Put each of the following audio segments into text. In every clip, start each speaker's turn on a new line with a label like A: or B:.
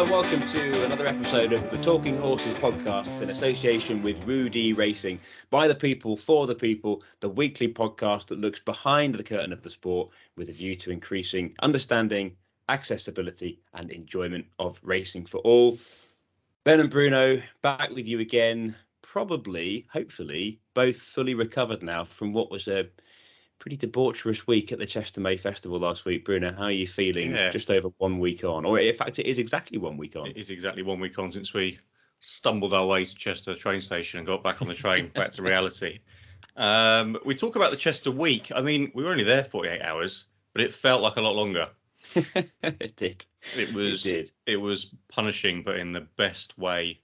A: Hello and welcome to another episode of the Talking Horses podcast in association with ROUDEE Racing, by the people, for the people, the weekly podcast that looks behind the curtain of the sport with a view to increasing understanding, accessibility and enjoyment of racing for all. Ben and Bruno, back with you again, probably, hopefully, both fully recovered now from what was a pretty debaucherous week at the Chester May Festival last week. Bruno, how are you feeling just over 1 week on? Or in fact, it is exactly 1 week on.
B: It is exactly 1 week on since we stumbled our way to Chester train station and got back on the train, back to reality. We talk about the Chester week. I mean, we were only there 48 hours, but it felt like a lot longer.
A: It did.
B: It was punishing, but in the best way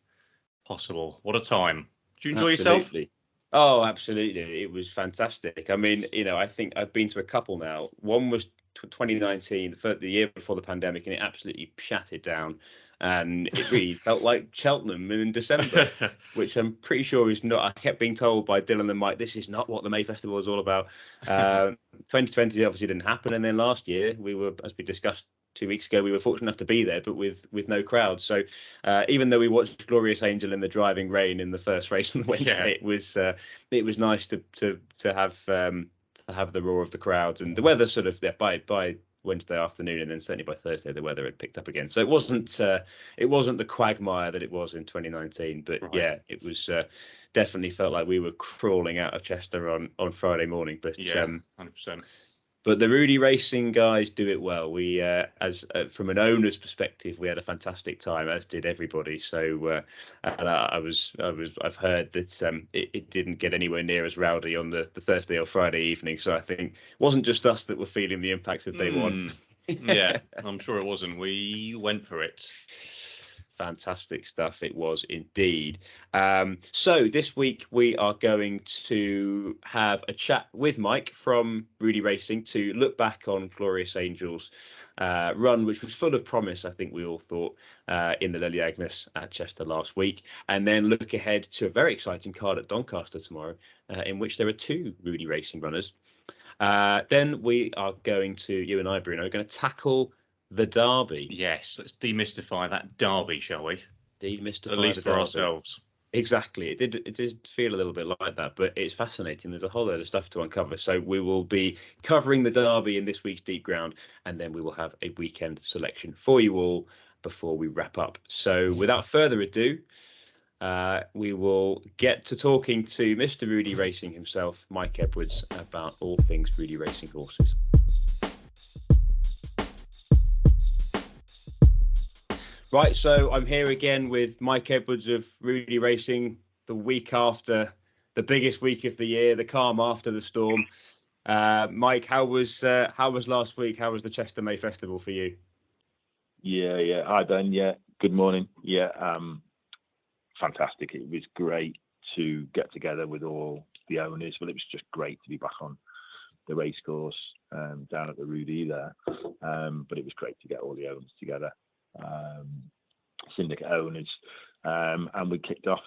B: possible. What a time. Did you enjoy yourself?
A: Oh, absolutely. It was fantastic. I mean, I think I've been to a couple now. One was 2019, the year before the pandemic, and it absolutely shattered down. And it really felt like Cheltenham in December, which I'm pretty sure is not. I kept being told by Dylan and Mike, this is not what the May Festival is all about. 2020 obviously didn't happen. And then last year, we were, as we discussed 2 weeks ago, we were fortunate enough to be there, but with no crowd. So even though we watched Glorious Angel in the driving rain in the first race on the Wednesday, it was nice to have the roar of the crowd, and the weather sort of by Wednesday afternoon, and then certainly by Thursday the weather had picked up again. So it wasn't the quagmire that it was in 2019, but right. Yeah, it was definitely felt like we were crawling out of Chester on Friday morning. But
B: 100%.
A: But the ROUDEE Racing guys do it well. We, from an owner's perspective, we had a fantastic time, as did everybody. So, I've heard that it didn't get anywhere near as rowdy on the Thursday or Friday evening. So I think it wasn't just us that were feeling the impacts of day one.
B: Yeah, I'm sure it wasn't. We went for it.
A: Fantastic stuff it was indeed. So this week we are going to have a chat with Mike from ROUDEE Racing to look back on Glorious Angel's run, which was full of promise, I think we all thought, in the Lily Agnes at Chester last week, and then look ahead to a very exciting card at Doncaster tomorrow, in which there are two ROUDEE Racing runners. Then we are going to, you and I, Bruno, are going to tackle the Derby.
B: Yes, let's demystify that Derby, shall we?
A: Demystify
B: at least
A: for
B: ourselves.
A: Exactly. It did feel a little bit like that, but it's fascinating. There's a whole load of stuff to uncover. So we will be covering the Derby in this week's Deep Ground, and then we will have a weekend selection for you all before we wrap up. So without further ado, we will get to talking to Mr. ROUDEE Racing himself, Mike Edwards, about all things ROUDEE Racing horses. Right, so I'm here again with Mike Edwards of ROUDEE Racing, the week after the biggest week of the year, the calm after the storm. Mike, how was last week? How was the Chester May Festival for you?
C: Yeah. Hi, Ben. Yeah, good morning. Yeah, fantastic. It was great to get together with all the owners. Well, it was just great to be back on the racecourse down at the ROUDEE there. But it was great to get all the owners together. Syndicate owners, and we kicked off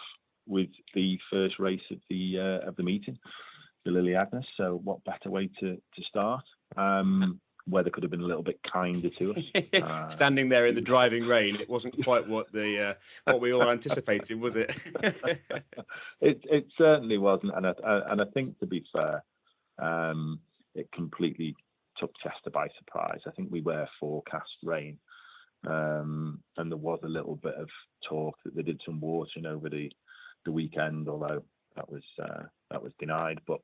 C: with the first race of the meeting, the Lily Agnes. So what better way to start? Weather could have been a little bit kinder to us.
A: Standing there in the driving rain, it wasn't quite what we all anticipated, was it?
C: It certainly wasn't, and I think, to be fair, it completely took Chester by surprise. I think we were forecast rain. And there was a little bit of talk that they did some watering over the weekend, although that was denied. But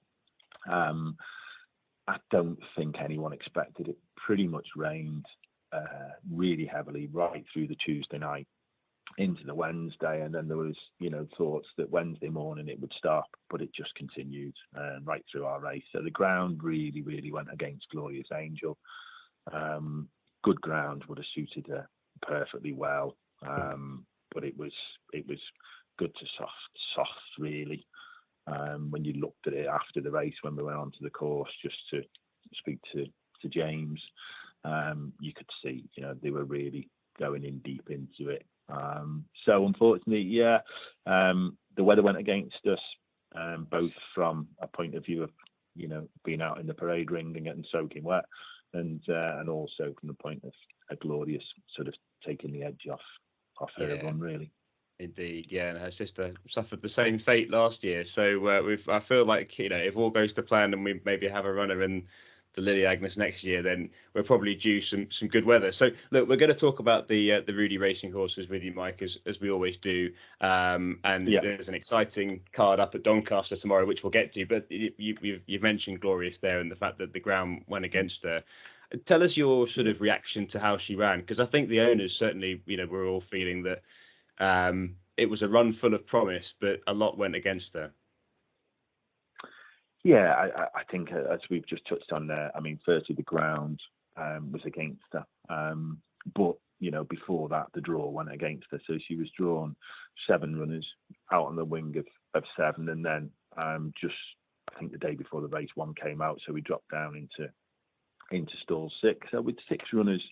C: I don't think anyone expected it. Pretty much rained really heavily right through the Tuesday night into the Wednesday, and then there was thoughts that Wednesday morning it would stop, but it just continued right through our race. So the ground really went against Glorious Angel. Good ground would have suited her perfectly well, but it was good to soft really. When you looked at it after the race, when we went onto the course, just to speak to James, you could see they were really going in deep into it. So unfortunately, the weather went against us, both from a point of view of being out in the parade ring and getting soaking wet, and also from the point of a Glorious sort of taking the edge off her run, really.
A: Indeed, yeah, and her sister suffered the same fate last year. So I feel like, if all goes to plan and we maybe have a runner in the Lily Agnes next year, then we're probably due some good weather. So look, we're going to talk about the ROUDEE racing horses with you, Mike, as we always do. And there's an exciting card up at Doncaster tomorrow, which we'll get to. But you've mentioned Glorious there and the fact that the ground went against her. Tell us your sort of reaction to how she ran, because I think the owners certainly, we're all feeling that it was a run full of promise, but a lot went against her.
C: Yeah, I think as we've just touched on there, I mean, firstly, the ground was against her. But, before that, the draw went against her. So she was drawn 7 runners out on the wing of 7. And then just, I think the day before the race, 1 came out. So we dropped down into stall 6. So with 6 runners,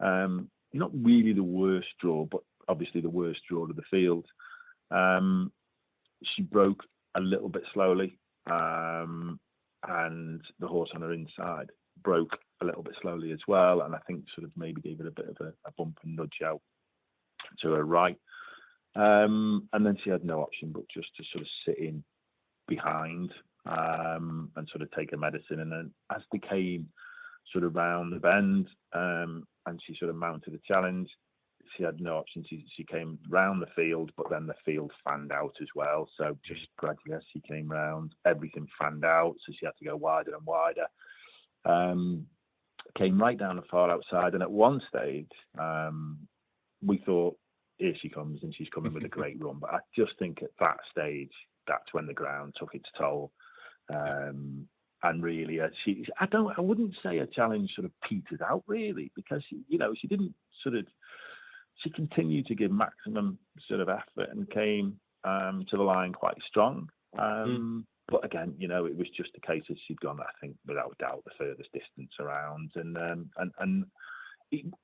C: not really the worst draw, but obviously the worst draw of the field. She broke a little bit slowly. And the horse on her inside broke a little bit slowly as well, and I think sort of maybe gave it a bit of a bump and nudge out to her right. And then she had no option but just to sort of sit in behind and sort of take her medicine. And then as they came sort of round the bend and she sort of mounted the challenge, she had no option. She came round the field, but then the field fanned out as well. So just gradually as she came round, everything fanned out. So she had to go wider and wider. Came right down the far outside. And at one stage, we thought, here she comes, and she's coming with a great run. But I just think at that stage, that's when the ground took its toll. And really, I wouldn't say a challenge sort of petered out, really, because, she didn't sort of, she continued to give maximum sort of effort and came to the line quite strong. But again, it was just a case of she'd gone, I think, without doubt, the furthest distance around.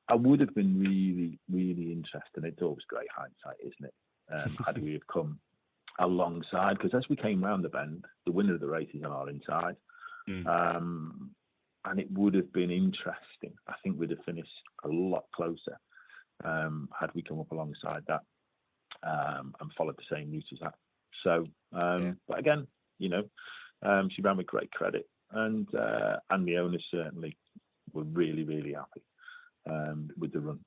C: I would have been really, really interested. It's always great hindsight, isn't it? Had we have come alongside, because as we came round the bend, the winner of the race is on our inside. And it would have been interesting. I think we'd have finished a lot closer had we come up alongside that and followed the same route as that. So, but again, she ran with great credit, and the owners certainly were really, really happy with the run.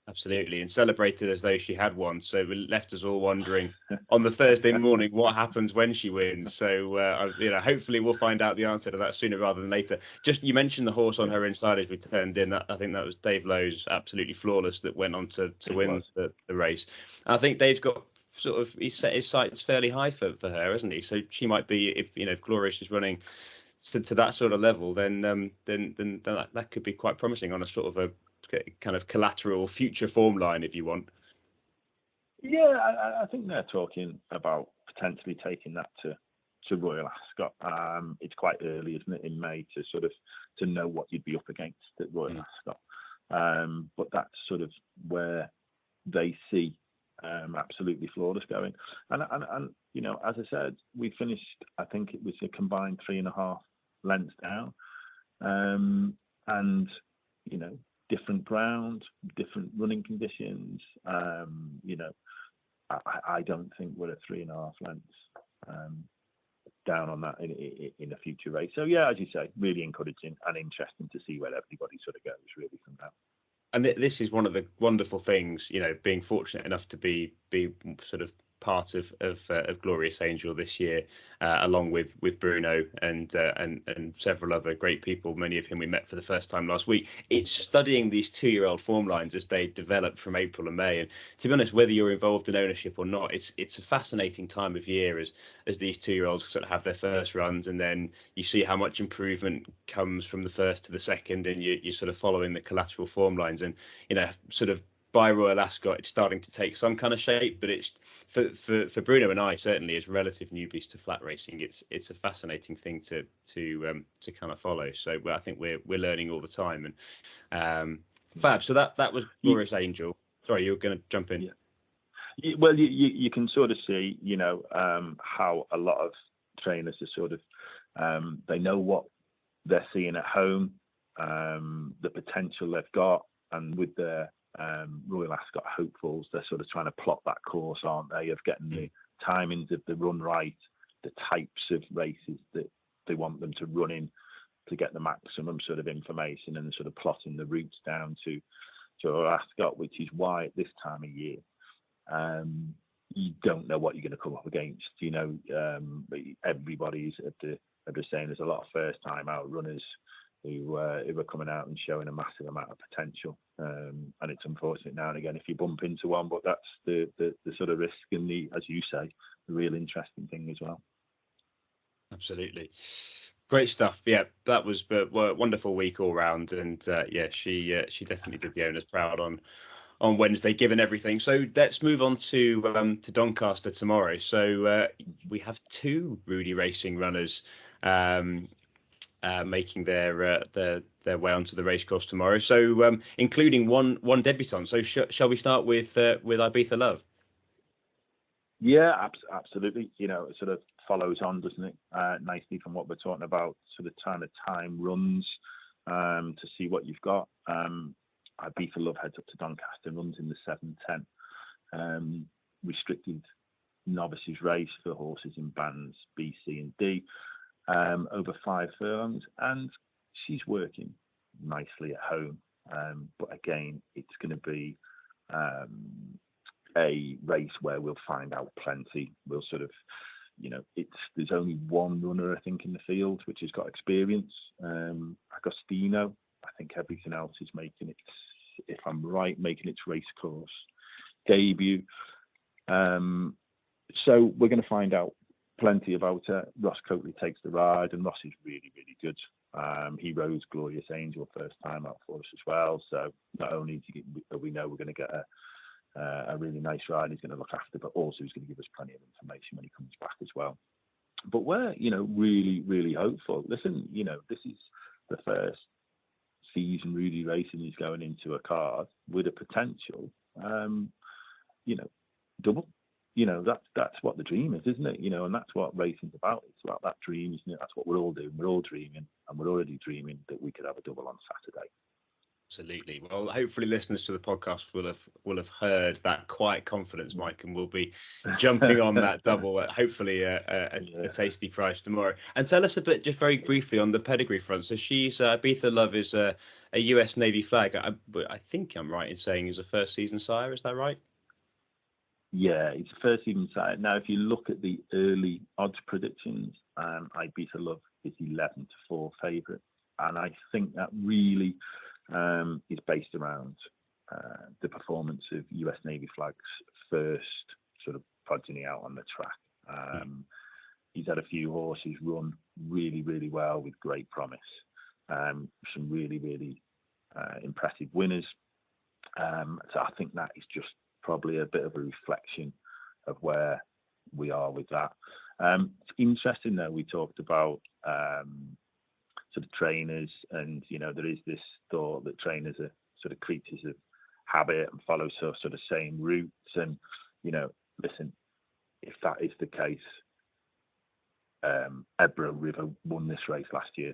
A: Absolutely, and celebrated as though she had won. So it left us all wondering on the Thursday morning what happens when she wins. So hopefully we'll find out the answer to that sooner rather than later. Just, you mentioned the horse on her inside as we turned in. I think that was Dave Lowe's Absolutely Flawless that went on to win the race. And I think Dave's got he's set his sights fairly high for her, hasn't he? So she might be, if Glorious is running to that sort of level, then that could be quite promising on a sort of a kind of collateral future form line, if you want.
C: Yeah, I think they're talking about potentially taking that to Royal Ascot. It's quite early, isn't it, in May to know what you'd be up against at Royal Ascot. But that's sort of where they see Absolutely Flawless going. And as I said, we finished, I think it was a combined 3.5 lengths down. And different ground, different running conditions. I don't think we're at 3.5 lengths down on that in a future race. So yeah, as you say, really encouraging and interesting to see where everybody sort of goes really from that.
A: And this is one of the wonderful things, being fortunate enough to be sort of part of Glorious Angel this year, along with Bruno and several other great people, many of whom we met for the first time last week. It's studying these 2-year-old form lines as they develop from April and May. And to be honest, whether you're involved in ownership or not, it's a fascinating time of year as these 2-year-olds sort of have their first runs, and then you see how much improvement comes from the first to the second, and you're sort of following the collateral form lines, and sort of by Royal Ascot, it's starting to take some kind of shape. But it's for Bruno and I, certainly as relative newbies to flat racing, it's a fascinating thing to kind of follow. So I think we're learning all the time. And fab. So that was Glorious Angel. Sorry, you were going to jump in.
C: Yeah. Well, you can sort of see, how a lot of trainers are sort of they know what they're seeing at home, the potential they've got, and with their Royal Ascot hopefuls. They're sort of trying to plot that course, aren't they, of getting the timings of the run right, the types of races that they want them to run in to get the maximum sort of information, and sort of plotting the routes down to Royal Ascot, which is why at this time of year, you don't know what you're going to come up against. Everybody's at the saying there's a lot of first-time out runners who are coming out and showing a massive amount of potential, and it's unfortunate now and again if you bump into one, but that's the sort of risk and the, as you say, the real interesting thing as well.
A: Absolutely. Great stuff. Yeah, that was a wonderful week all round, and she definitely did the owners proud on Wednesday, given everything. So let's move on to Doncaster tomorrow. So we have two ROUDEE Racing runners making their way onto the racecourse tomorrow. So including one debutant. So shall we start with Ibiza Love?
C: Yeah, absolutely. It sort of follows on, doesn't it, nicely from what we're talking about, sort of time runs to see what you've got. Ibiza Love heads up to Doncaster and runs in the 7:10 restricted novices race for horses in bands B, C and D over 5 furlongs, and she's working nicely at home. But again, it's going to be a race where we'll find out plenty. We'll sort of, there's only one runner, I think, in the field which has got experience, Agostino. I think everything else is making its, if I'm right, making its racecourse debut. So we're going to find out plenty about her. Ross Coakley takes the ride, and Ross is really, really good. He rode Glorious Angel first time out for us as well. So not only do we know we're going to get a really nice ride he's going to look after, but also he's going to give us plenty of information when he comes back as well. But we're, really, really hopeful. Listen, this is the first season ROUDEE Racing is going into a card with a potential, double. That's what the dream is, isn't it? And that's what racing's about. It's about that dream, isn't it? That's what we're all doing. We're all dreaming, and we're already dreaming that we could have a double on Saturday.
A: Absolutely. Well, hopefully listeners to the podcast will have heard that quiet confidence, Mike, and we'll be jumping on that double at hopefully a tasty price tomorrow. And tell us a bit, just very briefly, on the pedigree front. So she's Ibiza Love is a US Navy flag. I think I'm right in saying he's a first season sire. Is that right?
C: Yeah, it's a first season sire. Now, if you look at the early odds predictions, Ibiza Love is 11-4 favourite, and I think that really is based around the performance of US Navy flag's first sort of progeny out on the track. He's had a few horses run really, really well with great promise. Some really, really impressive winners. So I think that is just probably a bit of a reflection of where we are with that. It's interesting though, we talked about sort of trainers, and there is this thought that trainers are sort of creatures of habit and follow sort of same routes, and listen, if that is the case, Ebro River won this race last year,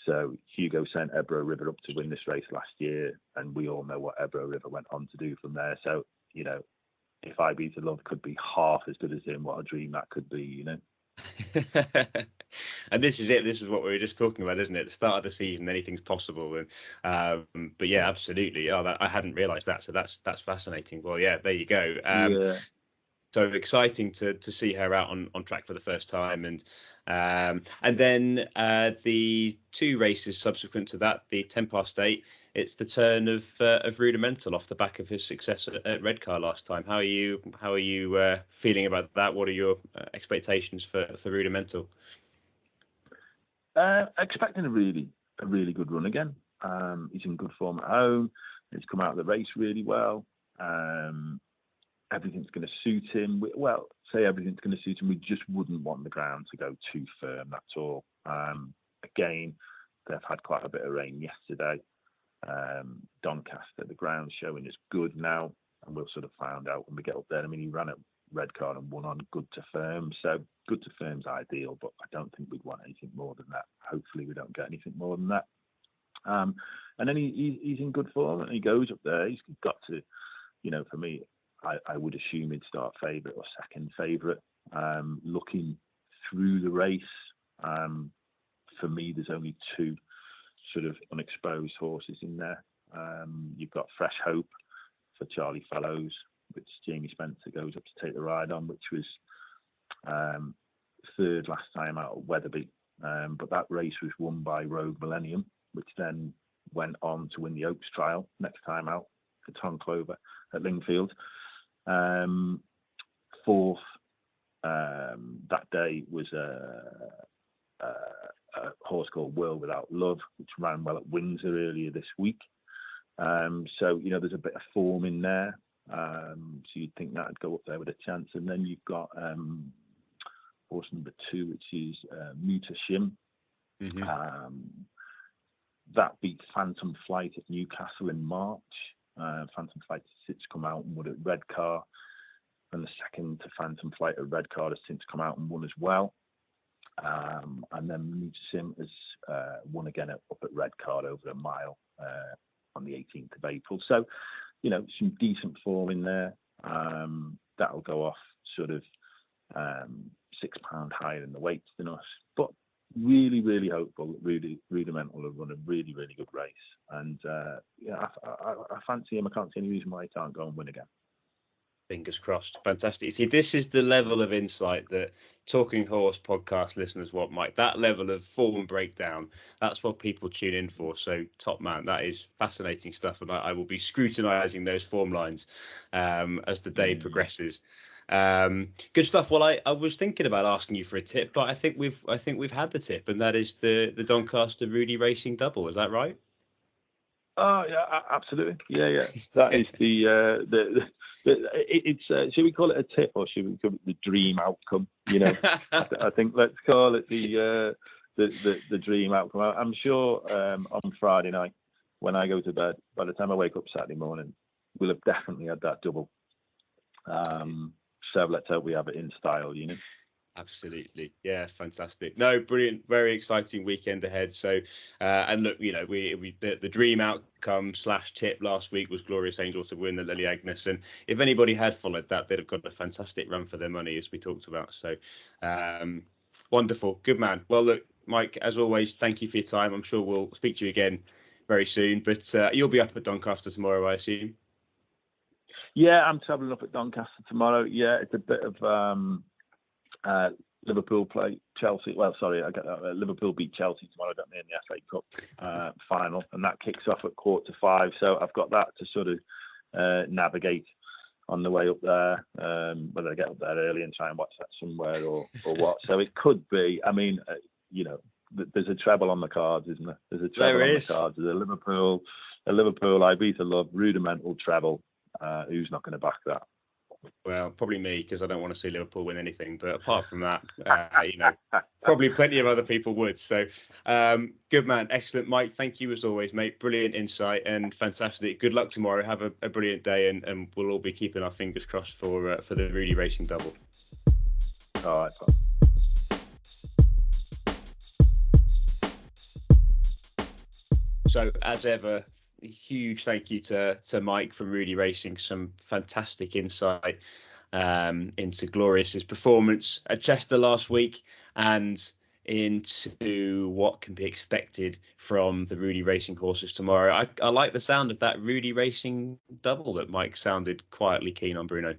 C: so Hugo sent Ebro River up to win this race last year, and we all know what Ebro River went on to do from there. So if Ibiza Love could be half as good as him, what a dream that could be.
A: And this is it. This is what we were just talking about, isn't it? At the start of the season, anything's possible. And but yeah, absolutely. I hadn't realised that. So that's fascinating. Well, yeah, there you go. So exciting to see her out on track for the first time, and then the 2 races subsequent to that, the 10:08. It's the turn of Roudemental off the back of his success at Redcar last time. How are you feeling about that? What are your expectations for Roudemental?
C: Expecting a really good run again. He's in good form at home. He's come out of the race really well. Everything's going to suit him. Well, say everything's going to suit him. We just wouldn't want the ground to go too firm. That's all. Again, they've had quite a bit of rain yesterday. Doncaster, the ground showing is good now, and we'll sort of find out when we get up there. I mean, he ran at Redcar and won on good to firm, so good to firm's ideal, but I don't think we'd want anything more than that. Hopefully we don't get anything more than that. And then he's in good form, and he goes up there. He's got to, for me, I would assume he'd start favourite or second favourite. Looking through the race, for me, there's only two sort of unexposed horses in there. You've got Fresh Hope for Charlie Fellows, which Jamie Spencer goes up to take the ride on, which was third last time out at Wetherby. But that race was won by Rogue Millennium, which then went on to win the Oaks Trial next time out for Tom Clover at Lingfield. Fourth that day was a horse called World Without Love, which ran well at Windsor earlier this week. So, there's a bit of form in there. So you'd think that'd go up there with a chance. And then you've got horse number 2, which is Muta Shim.
A: Mm-hmm.
C: That beat Phantom Flight at Newcastle in March. Phantom Flight has since come out and won at Redcar. And the second to Phantom Flight at Redcar has since come out and won as well. And then Muta Shim has won again up at Redcar over a mile on the 18th of April. So, some decent form in there. That'll go off sort of £6 higher in the weights than us. But really, really hopeful that Roudemental will run a really, really good race. And I fancy him. I can't see any reason why he can't go and win again.
A: Fingers crossed. Fantastic. See, this is the level of insight that Talking Horse podcast listeners want, Mike. That level of form breakdown, that's what people tune in for. So, top man, that is fascinating stuff. And I will be scrutinising those form lines as the day progresses. Good stuff. Well, I was thinking about asking you for a tip, but I think we've had the tip, and that is the Doncaster ROUDEE Racing double. Is that right?
C: Oh yeah, absolutely. Yeah. That is it's should we call it a tip, or should we call it the dream outcome? I think let's call it the dream outcome. I'm sure on Friday night when I go to bed, by the time I wake up Saturday morning, we'll have definitely had that double. So let's hope we have it in style,
A: Absolutely. Yeah, fantastic. No, brilliant. Very exciting weekend ahead. So, and look, the dream outcome / tip last week was Glorious Angel to win the Lily Agnes. And if anybody had followed that, they'd have got a fantastic run for their money, as we talked about. So, wonderful. Good man. Well, look, Mike, as always, thank you for your time. I'm sure we'll speak to you again very soon. But you'll be up at Doncaster tomorrow, I assume.
C: Yeah, I'm travelling up at Doncaster tomorrow. Yeah, it's a bit of Liverpool play Chelsea. Well, sorry, I get that. Liverpool beat Chelsea tomorrow, don't they, in the FA Cup final, and that kicks off at 4:45. So I've got that to sort of navigate on the way up there. Whether I get up there early and try and watch that somewhere or what. So it could be. I mean, there's a treble on the cards, isn't there? There's a treble on the cards. There's a Liverpool Ibiza Love Roudemental treble. Who's not going to back that?
A: Well, probably me, because I don't want to see Liverpool win anything. But apart from that, probably plenty of other people would. So, good man, excellent, Mike. Thank you as always, mate. Brilliant insight and fantastic. Good luck tomorrow. Have a brilliant day, and we'll all be keeping our fingers crossed for the ROUDEE Racing double.
C: All right.
A: So, as ever, a huge thank you to Mike from ROUDEE Racing. Some fantastic insight into Glorious's performance at Chester last week and into what can be expected from the ROUDEE Racing horses tomorrow. I like the sound of that ROUDEE Racing double that Mike sounded quietly keen on, Bruno.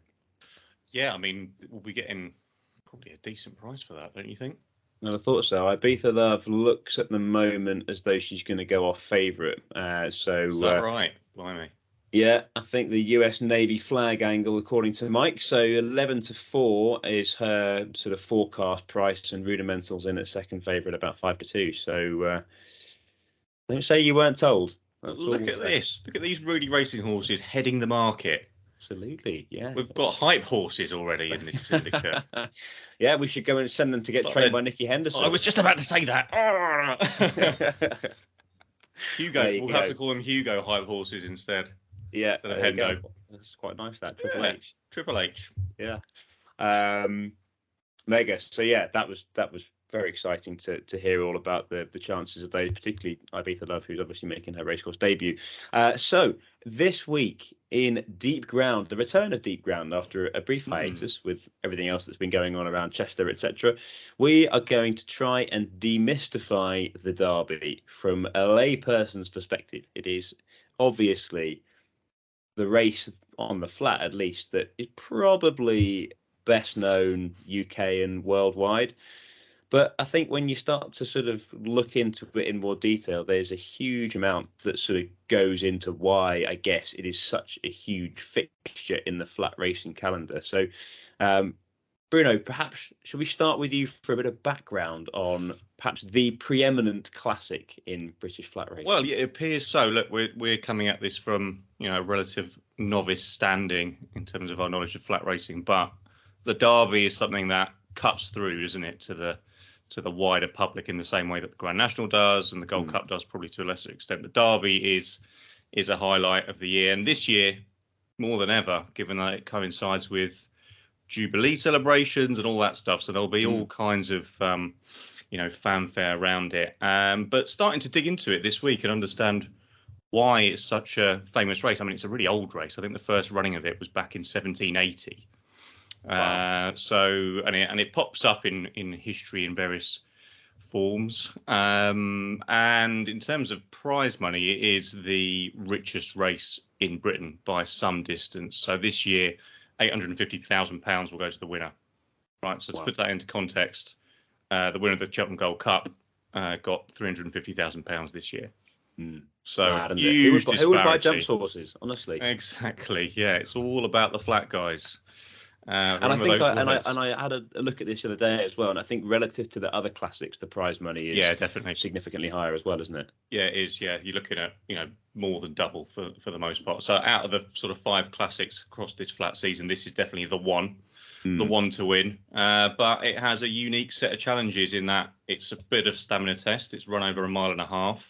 B: Yeah, I mean, we'll be getting probably a decent price for that, don't you think?
A: And I thought so. Ibiza Love looks at the moment as though she's going to go off favourite.
B: Is that right? Blimey.
A: Yeah, I think the US Navy flag angle, according to Mike. So 11-4 is her sort of forecast price, and Roudemental's in at second favourite, about 5-2. So don't say you weren't told.
B: Look at this. Look at these ROUDEE Racing horses heading the market.
A: Absolutely, yeah.
B: We've got hype horses already in this syndicate.
A: Yeah, we should go and send them to get trained by Nicky Henderson.
B: I was just about to say that. Hugo. We'll have to call them Hugo hype horses instead.
A: Yeah.
B: Hendo.
A: That's quite nice, that. Triple H.
B: Triple H.
A: Yeah. Mega. So yeah, that was very exciting to hear all about the chances of those, particularly Ibiza Love, who's obviously making her racecourse debut. So this week in Deep Ground, the return of Deep Ground after a brief hiatus with everything else that's been going on around Chester, etc., we are going to try and demystify the Derby from a layperson's perspective. It is obviously the race on the flat, at least, that is probably best known UK and worldwide. But I think when you start to sort of look into it in more detail, there's a huge amount that sort of goes into why, I guess, it is such a huge fixture in the flat racing calendar. So, Bruno, perhaps should we start with you for a bit of background on perhaps the preeminent classic in British flat racing?
B: Well, yeah, it appears so. Look, we're coming at this from, you know, relative novice standing in terms of our knowledge of flat racing, but the Derby is something that cuts through, isn't it, to the wider public in the same way that the Grand National does and the Gold Cup does, probably to a lesser extent. The Derby is a highlight of the year, and this year more than ever, given that it coincides with Jubilee celebrations and all that stuff. So there'll be all kinds of fanfare around it. But starting to dig into it this week and understand why it's such a famous race. I mean, it's a really old race. I think the first running of it was back in 1780. Wow. And it pops up in history in various forms. And in terms of prize money, it is the richest race in Britain by some distance. So this year, £850,000 will go to the winner. Right. So to put that into context, the winner of the Cheltenham Gold Cup got £350,000 this year. So huge disparity. Who would buy
A: jumps horses? Honestly.
B: Exactly. Yeah, it's all about the flat guys.
A: And I think I had a look at this the other day as well, and I think relative to the other classics, the prize money is
B: definitely
A: significantly higher as well, isn't it?
B: Yeah, it is. Yeah, you're looking at more than double for the most part. So out of the sort of 5 classics across this flat season, this is definitely the one to win. But it has a unique set of challenges in that it's a bit of stamina test. It's run over 1.5 miles.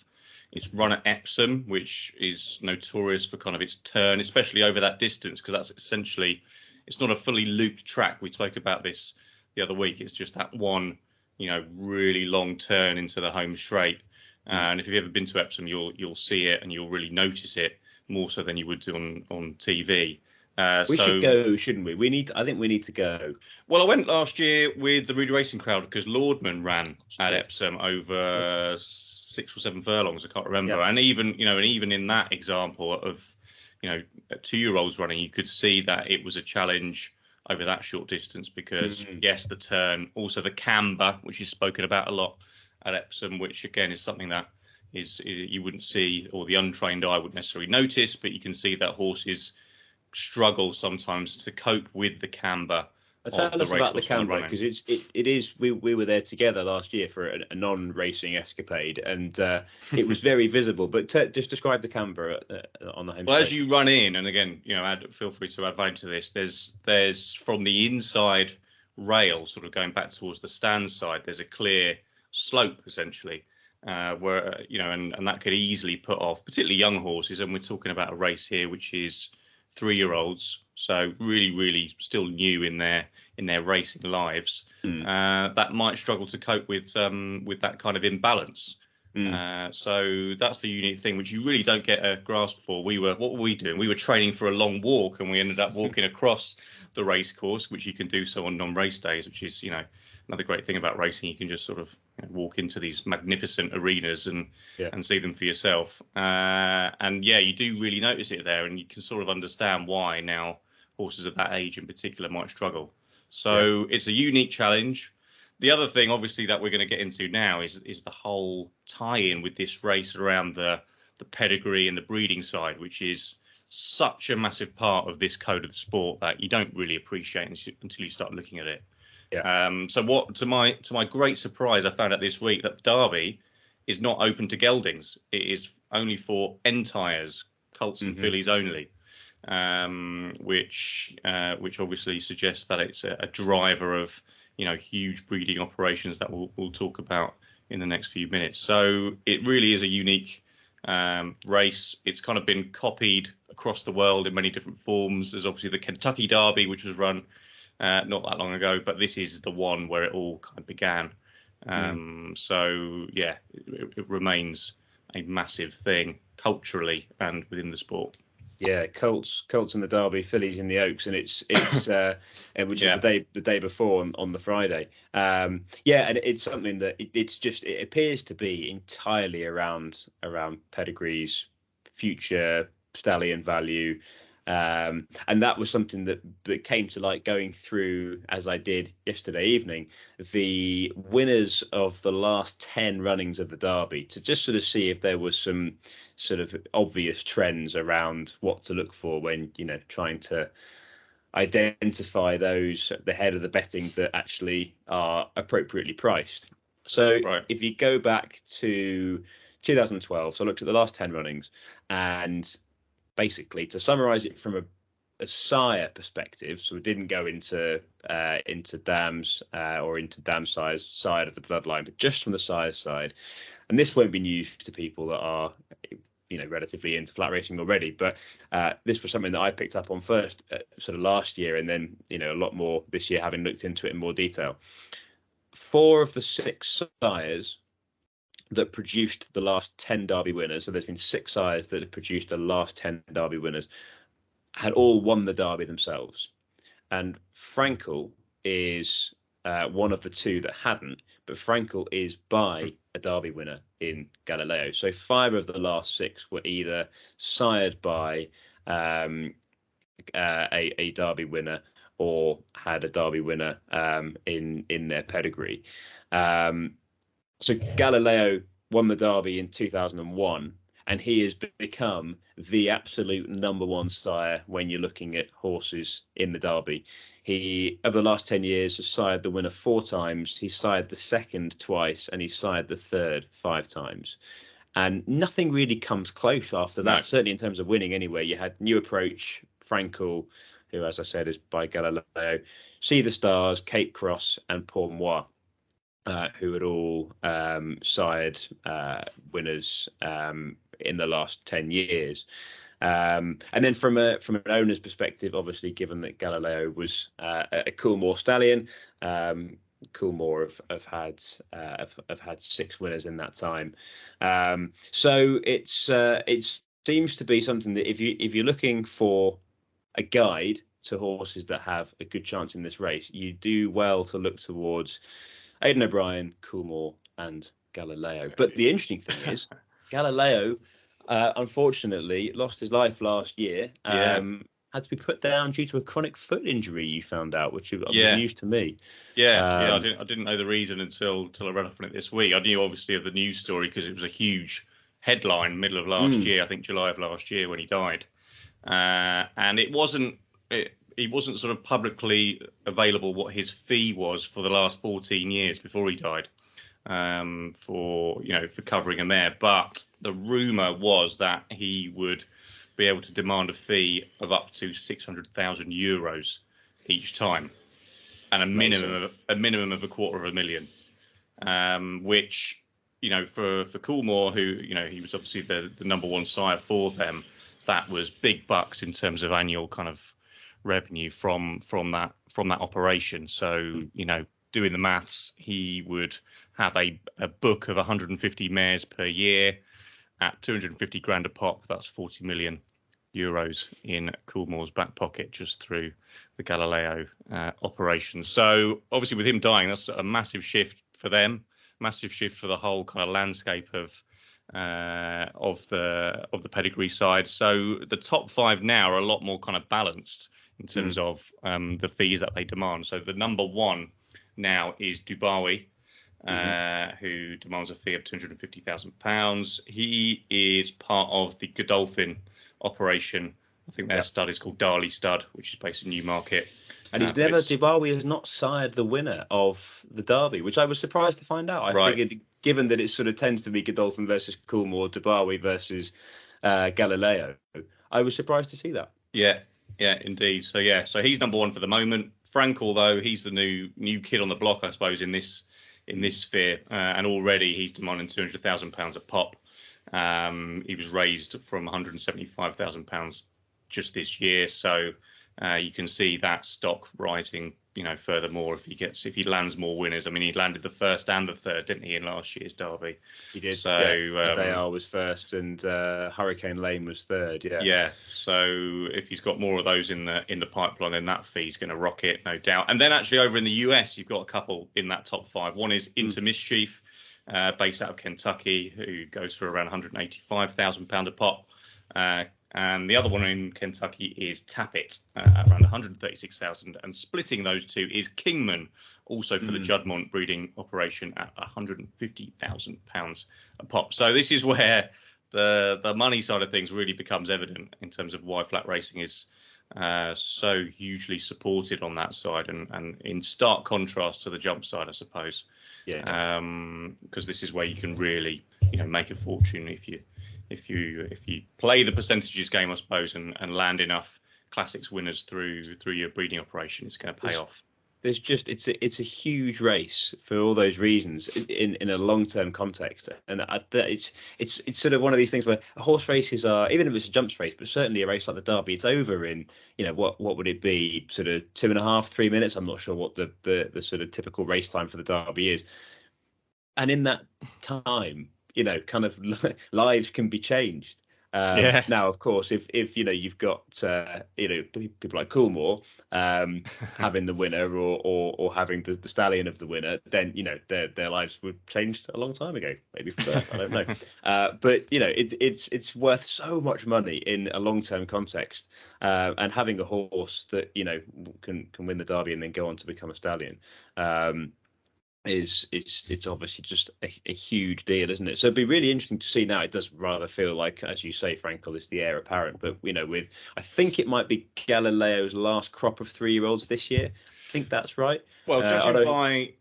B: It's run at Epsom, which is notorious for kind of its turn, especially over that distance, because that's essentially. It's not a fully looped track. We spoke about this the other week. It's just that one, really long turn into the home straight. And if you've ever been to Epsom, you'll see it and you'll really notice it more so than you would do on TV.
A: We should go, shouldn't we? I think we need to go.
B: Well, I went last year with the ROUDEE Racing crowd because Lordman ran at Epsom over 6 or 7 furlongs. I can't remember. Yeah. And even in that example of 2-year-olds running, you could see that it was a challenge over that short distance because yes, the turn, also the camber, which is spoken about a lot at Epsom, which again is something that is you wouldn't see, or the untrained eye wouldn't necessarily notice, but you can see that horses struggle sometimes to cope with the camber.
A: Tell us about the camber, because it is. We were there together last year for a non-racing escapade, and it was very visible. But just describe the camber on the home.
B: Well, as you run in, and again, feel free to add value to this. There's from the inside rail, sort of going back towards the stand side. There's a clear slope essentially, where and that could easily put off, particularly young horses. And we're talking about a race here which is 3-year-olds, so really still new in their racing lives, that might struggle to cope with that kind of imbalance. So that's the unique thing, which you really don't get a grasp for. What were we doing? We were training for a long walk, and we ended up walking across the race course, which you can do so on non-race days, which is another great thing about racing. You can just sort of walk into these magnificent arenas and see them for yourself. And you do really notice it there, and you can sort of understand why now horses of that age in particular might struggle. So it's a unique challenge. The other thing, obviously, that we're going to get into now is the whole tie-in with this race around the pedigree and the breeding side, which is such a massive part of this code of the sport that you don't really appreciate until you start looking at it. So to my great surprise, I found out this week that the Derby is not open to geldings. It is only for entires, colts and fillies only, which obviously suggests that it's a driver of huge breeding operations that we'll talk about in the next few minutes. So it really is a unique race. It's kind of been copied across the world in many different forms. There's obviously the Kentucky Derby, which was run not that long ago, but this is the one where it all kind of began. So yeah, it remains a massive thing culturally and within the sport.
A: Yeah, Colts in the Derby, Phillies in the Oaks, and it's which is the day before on the Friday. And it's something that it appears to be entirely around pedigrees, future stallion value. And that was something that came to light going through, as I did yesterday evening, the winners of the last 10 runnings of the Derby, to just sort of see if there was some sort of obvious trends around what to look for when, trying to identify those at the head of the betting that actually are appropriately priced. So if you go back to 2012, so I looked at the last 10 runnings, and basically, to summarize it from a sire perspective, so we didn't go into dams or into dam side of the bloodline, but just from the sire side. And this won't be news to people that are, relatively into flat racing already. But this was something that I picked up on first, sort of last year, and then a lot more this year, having looked into it in more detail. 4 of the 6 sires that produced the last 10 Derby winners, so there's been 6 sires that have produced the last 10 Derby winners, had all won the Derby themselves. And Frankel is one of the 2 that hadn't, but Frankel is by a Derby winner in Galileo. So 5 of the last 6 were either sired by a Derby winner or had a Derby winner in their pedigree. So Galileo won the Derby in 2001, and he has become the absolute number 1 sire when you're looking at horses in the Derby. He, over the last 10 years, has sired the winner 4 times. He's sired the second twice, and he's sired the third 5 times. And nothing really comes close after that, certainly in terms of winning anyway. You had New Approach, Frankel, who, as I said, is by Galileo, See the Stars, Cape Cross, and Pour who had all sired winners in the last 10 years. And then from an owner's perspective, obviously, given that Galileo was a Coolmore stallion, Coolmore have had 6 winners in that time. So it seems to be something that if you're looking for a guide to horses that have a good chance in this race, you do well to look towards Aidan O'Brien, Coolmore, and Galileo. But the interesting thing is, Galileo, unfortunately, lost his life last year. Had to be put down due to a chronic foot injury. You found out, which was news to me.
B: I didn't know the reason until I read up on it this week. I knew obviously of the news story because it was a huge headline middle of last year. I think July of last year when he died, and it wasn't. He wasn't sort of publicly available what his fee was for the last 14 years before he died, for covering a mare. But the rumour was that he would be able to demand a fee of up to €600,000 each time, and a minimum of $250,000, which for Coolmore, who he was obviously the number 1 sire for them, that was big bucks in terms of annual kind of revenue from that operation. So doing the maths, he would have a book of 150 mares per year at 250 grand a pop. That's 40 million euros in Coolmore's back pocket just through the Galileo operation. So obviously with him dying, that's a massive shift for them, massive shift for the whole kind of landscape of the pedigree side. So the top 5 now are a lot more kind of balanced in terms of the fees that they demand. So the number 1 now is Dubawi, who demands a fee of £250,000. He is part of the Godolphin operation. I think their stud is called Darley Stud, which is based in Newmarket.
A: And Dubawi has not sired the winner of the Derby, which I was surprised to find out. I figured, given that it sort of tends to be Godolphin versus Coolmore, Dubawi versus Galileo, I was surprised to see that.
B: Yeah, indeed. So he's number 1 for the moment. Frankel, though, he's the new kid on the block, I suppose, in this sphere, and already he's demanding £200,000 a pop. He was raised from £175,000 just this year, so you can see that stock rising, furthermore if he lands more winners. I mean, he landed the first and the third, didn't he, in last year's Derby?
A: He did.
B: So
A: Bayard was first, and Hurricane Lane was third. Yeah.
B: Yeah. So if he's got more of those in the pipeline, then that fee's going to rocket, no doubt. And then actually over in the US, you've got a couple in that top 5. One is Into Mischief, based out of Kentucky, who goes for around £185,000 a pop. And the other one in Kentucky is Tappet, around 136,000. And splitting those two is Kingman, also for the Juddmonte breeding operation at £150,000 a pop. So this is where the money side of things really becomes evident in terms of why flat racing is so hugely supported on that side, and in stark contrast to the jump side, I suppose.
A: Yeah.
B: Because this is where you can really, make a fortune if you play the percentages game, I suppose, and land enough classics winners through your breeding operation. It's going to pay off.
A: There's just it's a huge race for all those reasons in a long-term context, and it's sort of one of these things where horse races are, even if it's a jumps race, but certainly a race like the Derby, it's over in what would it be, sort of 2.5, 3 minutes. I'm not sure what the sort of typical race time for the Derby is, and in that time, kind of lives can be changed. Now, of course, if you've got people like Coolmore having the winner or having the stallion of the winner, then their lives were changed a long time ago, maybe from birth. I don't know, but it's worth so much money in a long-term context, and having a horse that can win the Derby and then go on to become a stallion. It's obviously just a huge deal, isn't it? So it'd be really interesting to see now. It does rather feel like, as you say, Frankel is the heir apparent, but with I think it might be Galileo's last crop of 3-year-olds this year. I think that's right.
B: Well, judging by,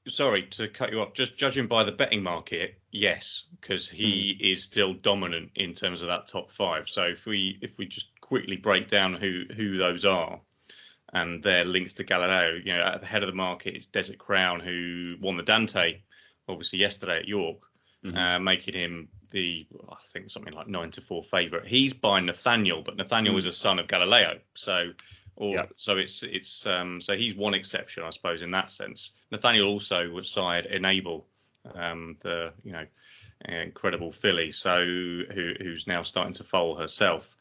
B: sorry to cut you off, just judging by the betting market, yes, because he is still dominant in terms of that top 5. So if we just quickly break down who those are, and their links to Galileo, at the head of the market is Desert Crown, who won the Dante, obviously yesterday at York, making him I think something like 9-4 favourite. He's by Nathaniel, but Nathaniel is a son of Galileo, so so he's one exception, I suppose, in that sense. Nathaniel also would side Enable, the incredible filly, so who's now starting to foal herself.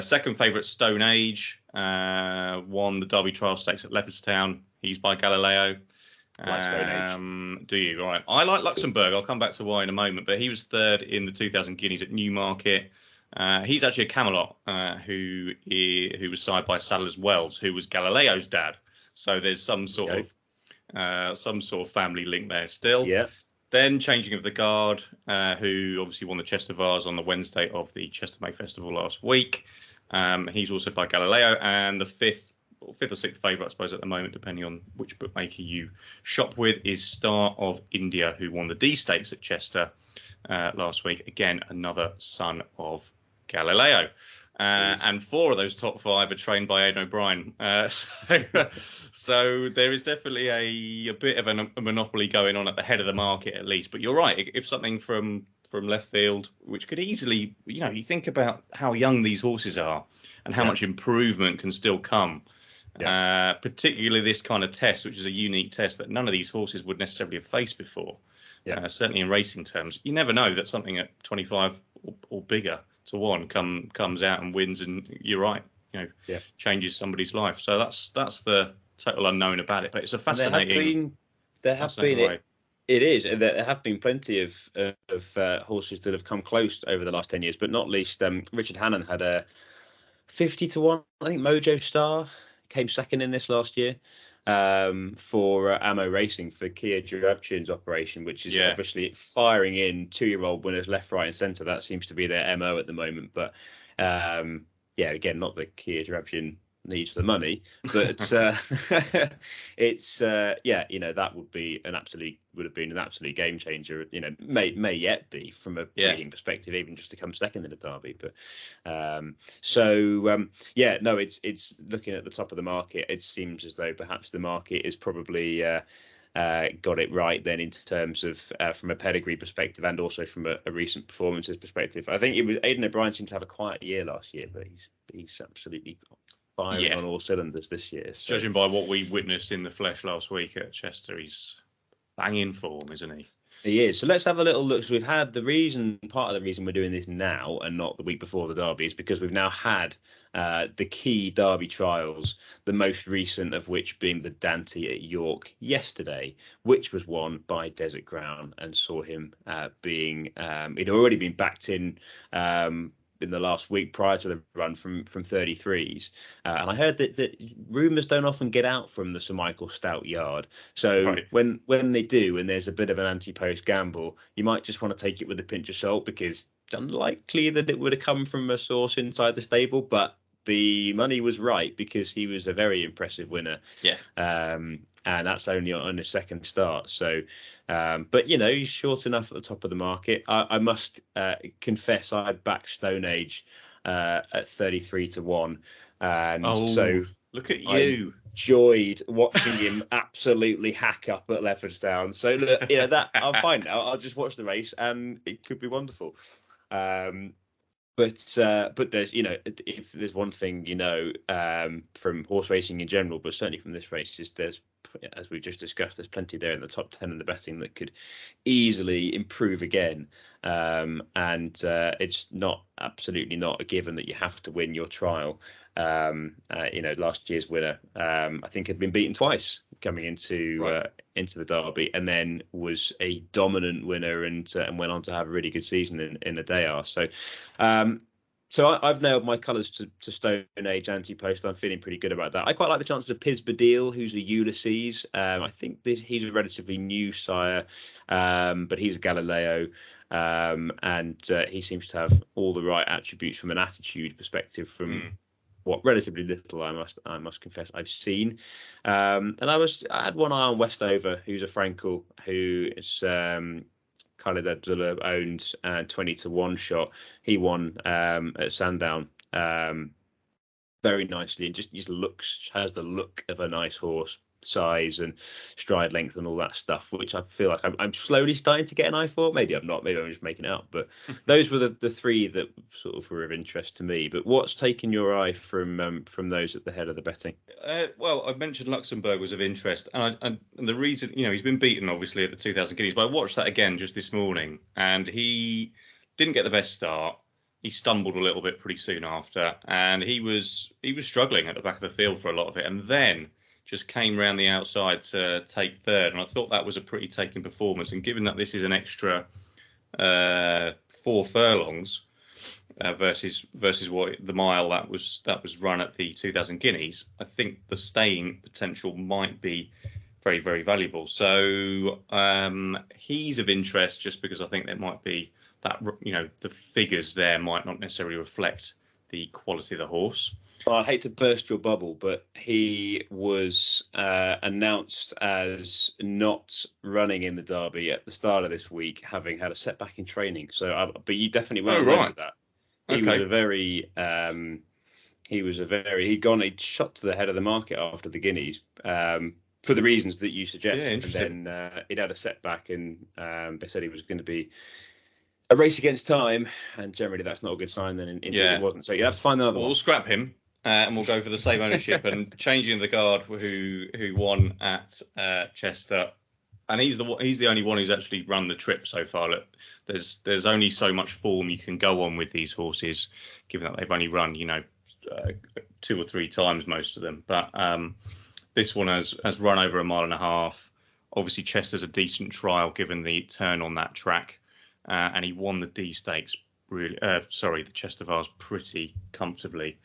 B: Second favourite, Stone Age, won the Derby Trial Stakes at Leopardstown. He's by Galileo.
A: Like Stone Age.
B: Do you? Right. I like Luxembourg. I'll come back to why in a moment. But he was third in the 2,000 guineas at Newmarket. He's actually a Camelot who was side by Sadler's Wells, who was Galileo's dad. So there's some sort of family link there still.
A: Yeah. Then
B: Changing of the Guard, who obviously won the Chester Vase on the Wednesday of the Chester May Festival last week. He's also by Galileo, and the fifth or sixth favourite, I suppose, at the moment, depending on which bookmaker you shop with, is Star of India, who won the D Stakes at Chester last week. Again, another son of Galileo. And 4 of those top 5 are trained by Aidan O'Brien. So there is definitely a bit of a monopoly going on at the head of the market, at least. But you're right. If something from left field, which could easily, you think about how young these horses are and how much improvement can still come. Particularly this kind of test, which is a unique test that none of these horses would necessarily have faced before. Certainly in racing terms, you never know that something at 25 or bigger to 1 comes out and wins, and you're right, changes somebody's life. So that's the total unknown about it. But it's a fascinating.
A: There have been it is. There have been plenty of horses that have come close over the last 10 years, but not least Richard Hannon had a 50-1. I think Mojo Star came second in this last year for Ammo Racing for Kia Jurabchin's operation, which is obviously firing in 2-year-old winners left, right, and centre. That seems to be their MO at the moment. But again, not that Kia Jurabchin needs the money, but it's that would have been an absolute game changer. May yet be from a breeding perspective, even just to come second in the Derby. But it's looking at the top of the market. It seems as though perhaps the market is probably got it right then in terms of from a pedigree perspective and also from a recent performances perspective. I think it was Aidan O'Brien seemed to have a quiet year last year, but he's absolutely firing on all cylinders this year. So.
B: Judging by what we witnessed in the flesh last week at Chester, he's banging form, isn't he?
A: He is. So let's have a little look. So we've had part of the reason we're doing this now and not the week before the Derby is because we've now had the key Derby trials, the most recent of which being the Dante at York yesterday, which was won by Desert Crown and saw him he'd already been backed in the last week prior to the run from 33s, and I heard that rumours don't often get out from the Sir Michael Stout yard. So when they do, and there's a bit of an anti-post gamble, you might just want to take it with a pinch of salt because it's unlikely that it would have come from a source inside the stable. But the money was right because he was a very impressive winner. And that's only on his second start. So, but he's short enough at the top of the market. I must confess, I had backed Stone Age at 33-1, and so
B: look at you.
A: I enjoyed watching him absolutely hack up at Leopardstown. So look, that I'll find out. I'll just watch the race, and it could be wonderful. But there's if there's one thing from horse racing in general, but certainly from this race, is there's, as we just discussed, there's plenty there in the top 10 in the betting that could easily improve again. And it's absolutely not a given that you have to win your trial. Last year's winner, I think, had been beaten twice coming into the Derby, and then was a dominant winner and went on to have a really good season in the Dayar. So I've nailed my colours to Stone Age anti-post. I'm feeling pretty good about that. I quite like the chances of Piz Badil, who's a Ulysses. I think he's a relatively new sire, but he's a Galileo. And he seems to have all the right attributes from an attitude perspective from what relatively little I must confess I've seen. And I had one eye on Westover, who's a Frankel, who is Khalid Abdullah owned 20-1 shot. He won at Sandown very nicely, and just has the look of a nice horse, size and stride length and all that stuff, which I feel like I'm slowly starting to get an eye for. Maybe I'm not, maybe I'm just making it up, but those were the three that sort of were of interest to me. But what's taken your eye from those at the head of the betting?
B: Well, I mentioned Luxembourg was of interest, and the reason, he's been beaten obviously at the 2000 Guineas, but I watched that again just this morning, and he didn't get the best start. He stumbled a little bit pretty soon after, and he was struggling at the back of the field for a lot of it, and then just came round the outside to take third. And I thought that was a pretty taking performance. And given that this is an extra 4 furlongs versus what the mile that was run at the 2000 Guineas, I think the staying potential might be very, very valuable. So he's of interest just because I think there might be that, the figures there might not necessarily reflect the quality of the horse.
A: Well, I hate to burst your bubble, but he was announced as not running in the Derby at the start of this week, having had a setback in training. So, but you definitely weren't aware of that. He'd shot to the head of the market after the Guineas for the reasons that you suggest.
B: Yeah, interesting.
A: And then he'd had a setback, and they said he was going to be a race against time, and generally that's not a good sign. Then indeed it wasn't. So you have to find another one.
B: We'll scrap him. And we'll go for the same ownership and changing the guard who won at Chester, and he's the only one who's actually run the trip so far. Look, there's only so much form you can go on with these horses, given that they've only run 2 or 3 times, most of them. But this one has run over 1.5 miles. Obviously, Chester's a decent trial given the turn on that track, and he won the D Stakes the Chester Vase pretty comfortably.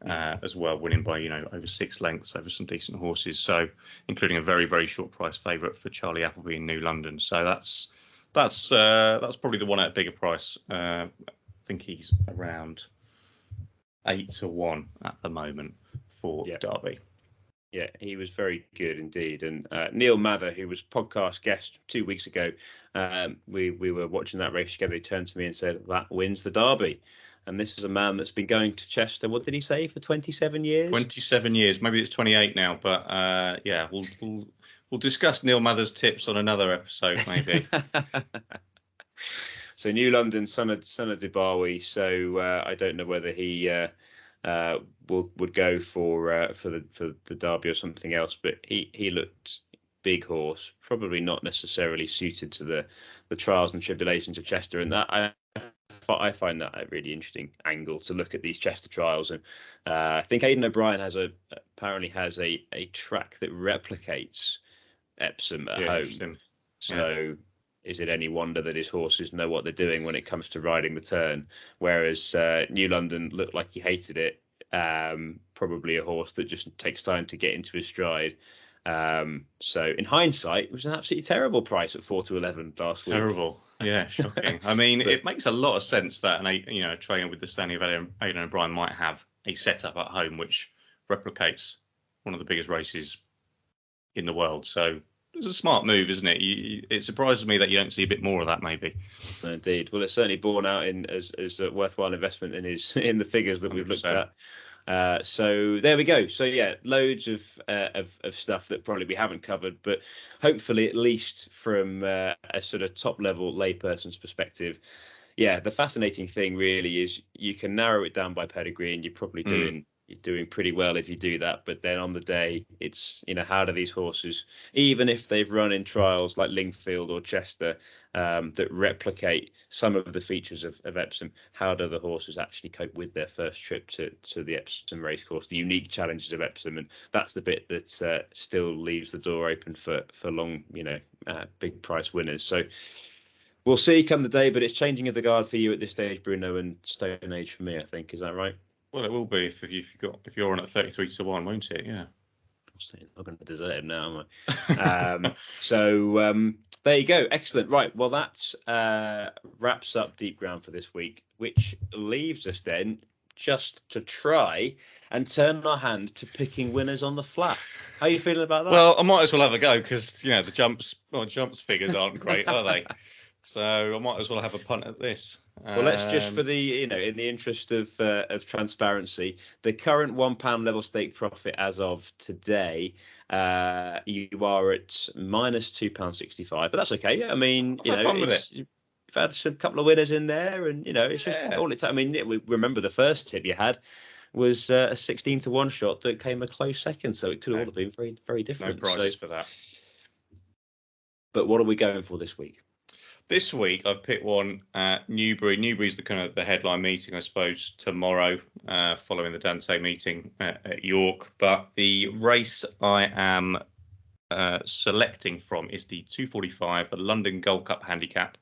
B: As well, winning by over 6 lengths over some decent horses, so including a very, very short price favourite for Charlie Appleby in New London. So that's probably the one at a bigger price. I think he's around 8-1 at the moment for Derby.
A: Yeah, he was very good indeed. And Neil Mather, who was podcast guest 2 weeks ago, we were watching that race together. He turned to me and said, "That wins the Derby." And this is a man that's been going to Chester, what did he say, for 27 years?
B: 27 years. Maybe it's 28 now. But we'll discuss Neil Mather's tips on another episode, maybe.
A: So New London, son of Debawi. So I don't know whether he would go for the Derby or something else. But he looked big horse, probably not necessarily suited to the trials and tribulations of Chester, and that I find that a really interesting angle to look at these Chester trials. And I think Aidan O'Brien apparently has a track that replicates Epsom at home. So is it any wonder that his horses know what they're doing when it comes to riding the turn? Whereas New London looked like he hated it. Probably a horse that just takes time to get into his stride. So in hindsight, it was an absolutely terrible price at 4-11 last week.
B: Terrible. Yeah, shocking. I mean, it makes a lot of sense that a trainer with the standing of Aidan O'Brien might have a setup at home which replicates one of the biggest races in the world. So it's a smart move, isn't it? It surprises me that you don't see a bit more of that, maybe.
A: Indeed. Well, it's certainly borne out as a worthwhile investment in the figures that we've 100%. Looked at. So there we go. So yeah, loads of stuff that probably we haven't covered, but hopefully at least from a sort of top level layperson's perspective, yeah, the fascinating thing really is you can narrow it down by pedigree, and you're probably doing pretty well if you do that. But then on the day, it's how do these horses, even if they've run in trials like Lingfield or Chester, that replicate some of the features of Epsom, how do the horses actually cope with their first trip to the Epsom racecourse, the unique challenges of Epsom? And that's the bit that still leaves the door open for long, big price winners. So we'll see come the day, but it's changing of the guard for you at this stage, Bruno, and Stone Age for me, I think. Is that right?
B: Well, it will be if you're on at 33-1, won't it? Yeah.
A: I'm not going to desert him now, am I? So there you go. Excellent. Right. Well, that wraps up Deep Ground for this week, which leaves us then just to try and turn our hand to picking winners on the flat. How are you feeling about that?
B: Well, I might as well have a go because the jumps figures aren't great, are they? So I might as well have a punt at this.
A: Well, let's just, for the in the interest of transparency, the current £1 level stake profit as of today, you are at minus £2.65, but that's okay. I mean, you've had a couple of winners in there, and it's just all it's. I mean, we remember the first tip you had was a 16-1 shot that came a close second, so it could all have been very, very different.
B: No prizes for that.
A: But what are we going for this week?
B: This week, I've picked one at Newbury. Newbury's the headline meeting, I suppose, tomorrow, following the Dante meeting at York. But the race I am selecting from is the 245, the London Gold Cup Handicap.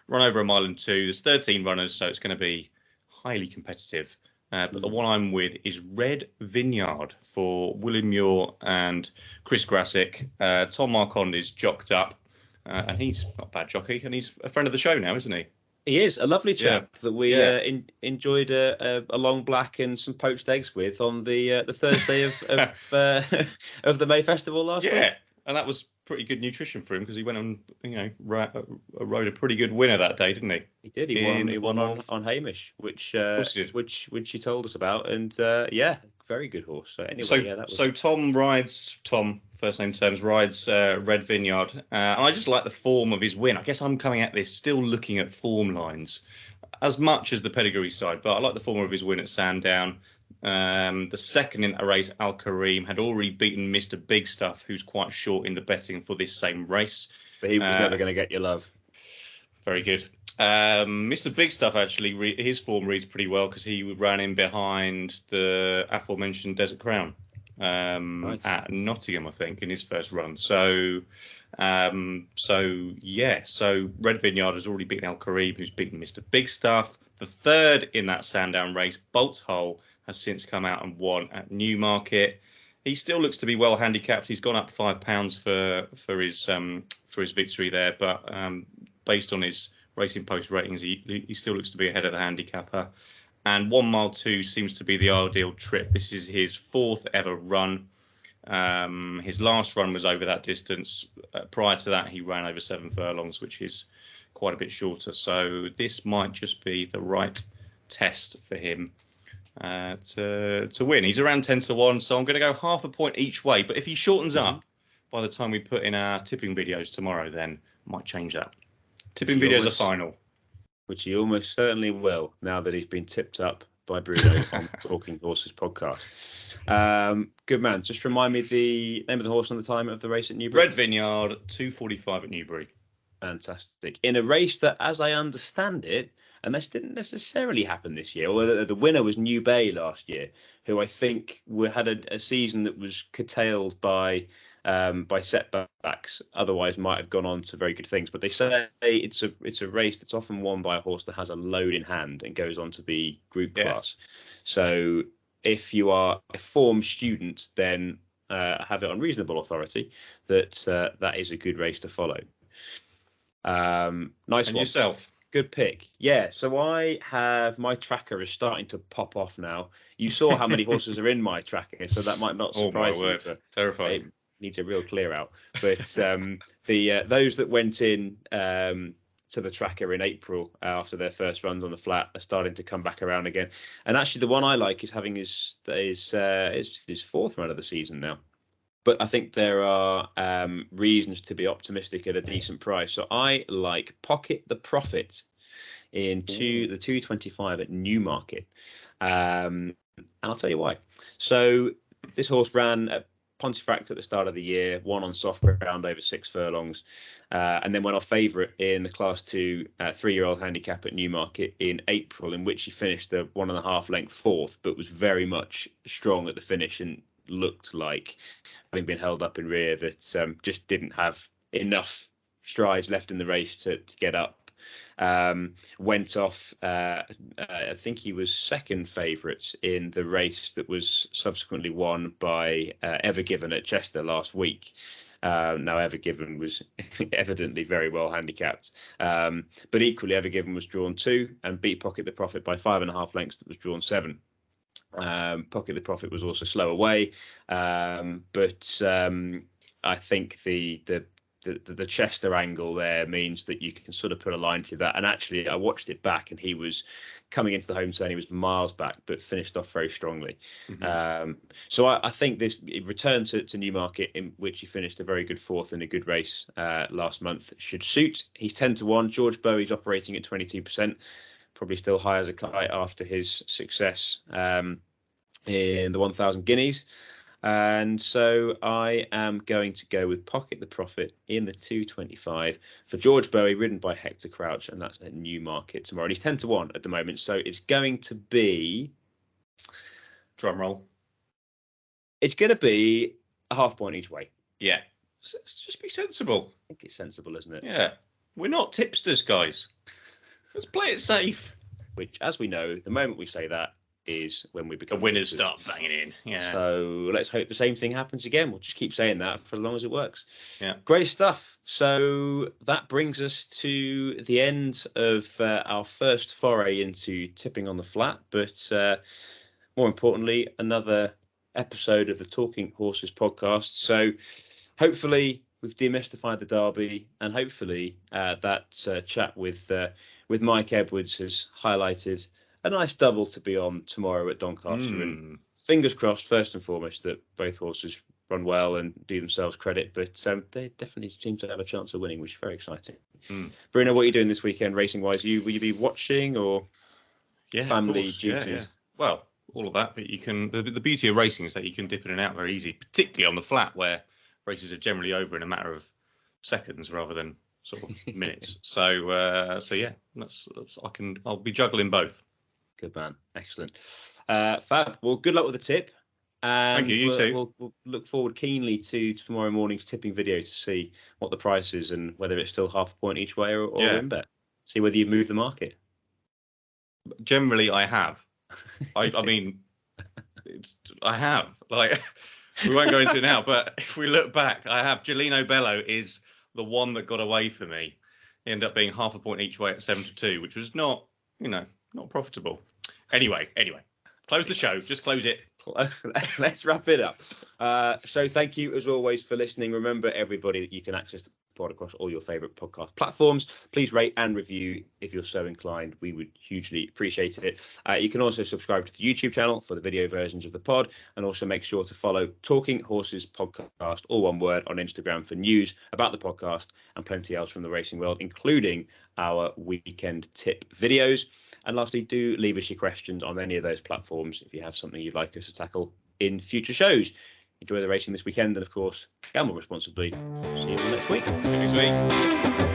B: Run over a mile and 2. There's 13 runners, so it's going to be highly competitive. But the one I'm with is Red Vineyard for William Muir and Chris Grassick. Tom Marquand is jocked up. And he's not a bad jockey, and he's a friend of the show now, isn't he?
A: He is a lovely chap that we enjoyed a long black and some poached eggs with on the Thursday of the May Festival last week.
B: Yeah, and that was pretty good nutrition for him because he went on, rode a pretty good winner that day, didn't he?
A: He did. He won on Hamish, which he told us about, and very good horse. So anyway,
B: so Tom, first name terms, rides Red Vineyard, and I just like the form of his win. I guess I'm coming at this still looking at form lines as much as the pedigree side, but I like the form of his win at Sandown. The second in that race, Al Kareem, had already beaten Mr. Big Stuff, who's quite short in the betting for this same race.
A: But he was never going to get your love.
B: Very good. Mr. Big Stuff, actually, his form reads pretty well because he ran in behind the aforementioned Desert Crown at Nottingham, I think, in his first run. So Red Vineyard has already beaten Al Kareem, who's beaten Mr. Big Stuff. The third in that Sandown race, Bolt Hole, has since come out and won at Newmarket. He still looks to be well handicapped. He's gone up £5 for his victory there, but based on his Racing Post ratings, he still looks to be ahead of the handicapper. And 1 mile 2 seems to be the ideal trip. This is his fourth ever run. His last run was over that distance. Prior to that, he ran over 7 furlongs, which is quite a bit shorter. So this might just be the right test for him to win. He's around 10-1, so I'm going to go half a point each way. But if he shortens up by the time we put in our tipping videos tomorrow, then I might change that. Tipping videos are final.
A: Which he almost certainly will, now that he's been tipped up by Bruno on Talking Horses podcast. Good man. Just remind me the name of the horse and the time of the race at Newbury.
B: Red Vineyard, 2:45 at Newbury.
A: Fantastic. In a race that, as I understand it, and this didn't necessarily happen this year, although the winner was New Bay last year, who I think had a season that was curtailed by setbacks. Otherwise, might have gone on to very good things. But they say it's a race that's often won by a horse that has a load in hand and goes on to be group class. So if you are a form student, then have it on reasonable authority that that is a good race to follow. Nice
B: and
A: one.
B: Yourself.
A: Good pick. Yeah, so I have, my tracker is starting to pop off now. You saw how many horses are in my tracker, so that might not surprise you. But
B: terrifying.
A: It needs a real clear out. But those that went in to the tracker in April after their first runs on the flat are starting to come back around again. And actually, the one I like is having his fourth run of the season now. But I think there are reasons to be optimistic at a decent price. So I like Pocket the Profit in the 225 at Newmarket. And I'll tell you why. So this horse ran at Pontefract at the start of the year, won on soft ground over 6 furlongs, and then went off favourite in the Class 2 3-year-old handicap at Newmarket in April, in which he finished the 1.5 length fourth, but was very much strong at the finish and looked like, having been held up in rear, that just didn't have enough strides left in the race to get up. Went off, I think he was second favourite in the race that was subsequently won by Ever Given at Chester last week. Now Ever Given was evidently very well handicapped, but equally Ever Given was drawn 2 and beat Pocket the Profit by 5.5 lengths that was drawn 7. Pocket the Profit was also slow away, but I think the Chester angle there means that you can sort of put a line through that. And actually, I watched it back, and he was coming into the home turn, he was miles back, but finished off very strongly. Mm-hmm. So I think this return to Newmarket, in which he finished a very good fourth in a good race last month, should suit. He's 10-1. George Bowie's operating at 22%. Probably still high as a kite after his success in the 1,000 guineas. And so I am going to go with Pocket the Profit in the 225 for George Bowie, ridden by Hector Crouch, and that's at Newmarket tomorrow. And he's 10-1 at the moment, so it's going to be...
B: Drum roll.
A: It's going to be a half point each way.
B: Yeah. Let's just be sensible.
A: I think it's sensible, isn't it?
B: Yeah. We're not tipsters, guys. Let's play it safe.
A: Which, as we know, the moment we say that is when we become...
B: The winners start banging in. Yeah.
A: So let's hope the same thing happens again. We'll just keep saying that for as long as it works.
B: Yeah.
A: Great stuff. So that brings us to the end of our first foray into tipping on the flat. But more importantly, another episode of the Talking Horses podcast. So hopefully we've demystified the Derby, and hopefully that chat with Mike Edwards has highlighted a nice double to be on tomorrow at Doncaster. And fingers crossed, first and foremost, that both horses run well and do themselves credit. But they definitely seem to have a chance of winning, which is very exciting. Bruno, what are you doing this weekend racing-wise? Will you be watching or family duties?
B: Yeah. Well, all of that. But you can. The beauty of racing is that you can dip in and out very easy, particularly on the flat, where races are generally over in a matter of seconds rather than sort of minutes. So yeah, I'll be juggling both.
A: Good man. Excellent. Fab. Well, good luck with the tip. And
B: thank you. You too.
A: We'll look forward keenly to tomorrow morning's tipping video to see what the price is and whether it's still half a point each way or in bet. See whether you've moved the market.
B: Generally, I have. I mean, I have. Like, we won't go into it now, but if we look back, I have. Gelino Bello is the one that got away for me. It ended up being half a point each way at 7-2, which was not profitable. Anyway, close the show. Just close it.
A: Let's wrap it up. So thank you as always for listening. Remember, everybody, that you can access the Pod across all your favourite podcast platforms. Please rate and review if you're so inclined. We would hugely appreciate it. You can also subscribe to the YouTube channel for the video versions of the pod, and also make sure to follow Talking Horses Podcast, all one word, on Instagram for news about the podcast and plenty else from the racing world, including our weekend tip videos. And lastly, do leave us your questions on any of those platforms if you have something you'd like us to tackle in future shows. Enjoy the racing this weekend, and of course, gamble responsibly. See you all next week.
B: Next week.